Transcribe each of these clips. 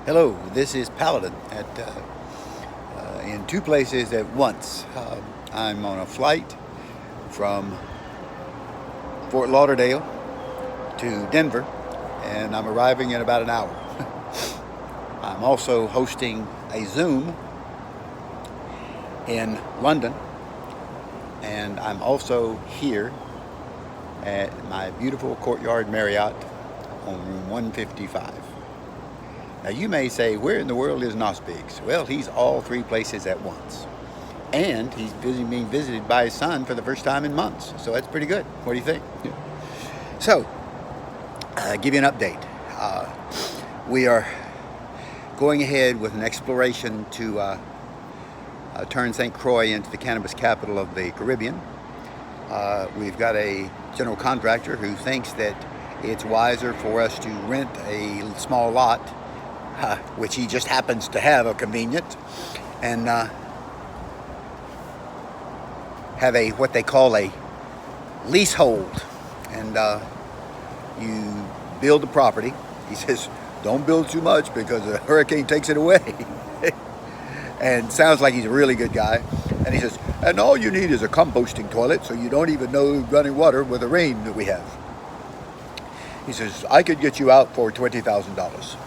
Hello, this is Paladin in two places at once. I'm on a flight from Fort Lauderdale to Denver, and I'm arriving in about an hour. I'm also hosting a Zoom in London, and I'm also here at my beautiful Courtyard Marriott on room 155. Now you may say, where in the world is Nosbiggs? Well, he's all three places at once. And he's being visited by his son for the first time in months. So that's pretty good. What do you think? Yeah. So, give you an update. We are going ahead with an exploration to turn St. Croix into the cannabis capital of the Caribbean. We've got a general contractor who thinks that it's wiser for us to rent a small lot, which he just happens to have a convenient, and have a what they call a leasehold. And you build the property. He says, don't build too much because a hurricane takes it away. And sounds like he's a really good guy. And he says, and all you need is a composting toilet, so you don't even know running water with the rain that we have. He says, I could get you out for $20,000.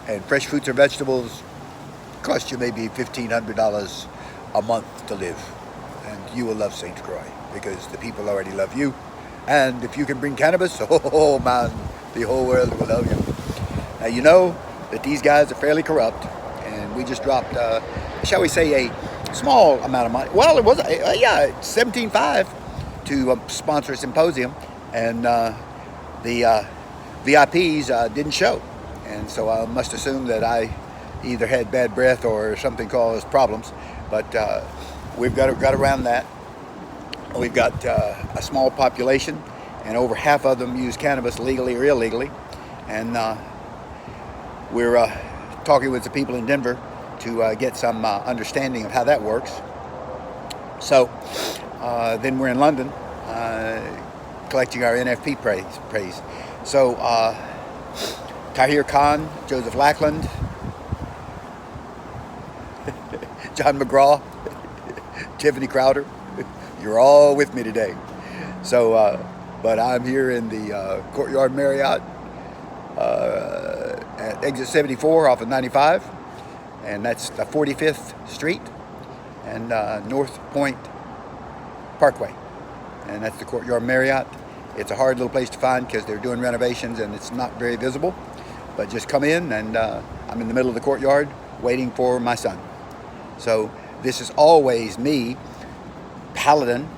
And fresh fruits or vegetables cost you maybe $1,500 a month to live. And you will love St. Croix because the people already love you. And if you can bring cannabis, oh man, the whole world will love you. Now you know that these guys are fairly corrupt, and we just dropped, shall we say, a small amount of money. Well, it was, $17,500 to sponsor a symposium, and the VIPs didn't show. And so I must assume that I either had bad breath or something caused problems. But we've got around that. We've got a small population, and over half of them use cannabis legally or illegally. And we're talking with the people in Denver to get some understanding of how that works. So then we're in London collecting our NFP praise. So Tahir Khan, Joseph Lackland, John McGraw, Tiffany Crowder, you're all with me today. So, but I'm here in the Courtyard Marriott at exit 74 off of 95, and that's the 45th Street and North Point Parkway, and that's the Courtyard Marriott. It's a hard little place to find because they're doing renovations and it's not very visible. But just come in, and I'm in the middle of the courtyard waiting for my son. So this is always me, Paladin,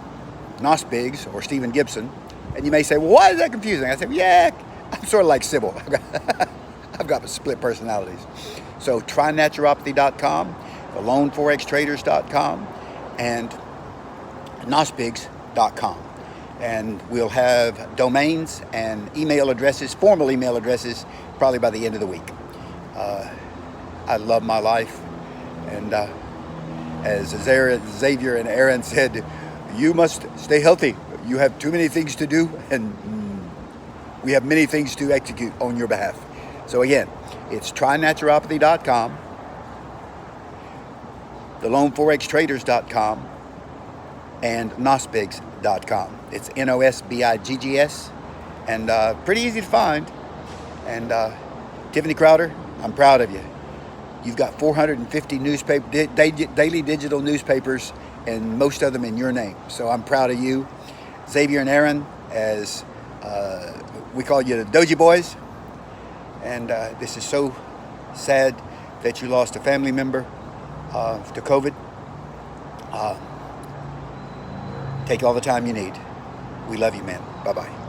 Nosbiggs, or Stephen Gibson. And you may say, well, why is that confusing? I say, well, yeah, I'm sort of like Sybil. I've got split personalities. So trynaturopathy.com, thelone4xtraders.com, and nosbiggs.com. And we'll have domains and email addresses, formal email addresses, probably by the end of the week. I love my life, and as Xavier and Aaron said, you must stay healthy. You have too many things to do, and we have many things to execute on your behalf. So again, it's trynaturopathy.com, thelone4xtraders.com, and nosbiggs.com. It's Nosbiggs, and pretty easy to find. And Tiffany Crowder, I'm proud of you. You've got 450 daily digital newspapers, and most of them in your name. So I'm proud of you. Xavier and Aaron, as we call you the Doji Boys. And this is so sad that you lost a family member to COVID. Take all the time you need. We love you, man. Bye-bye.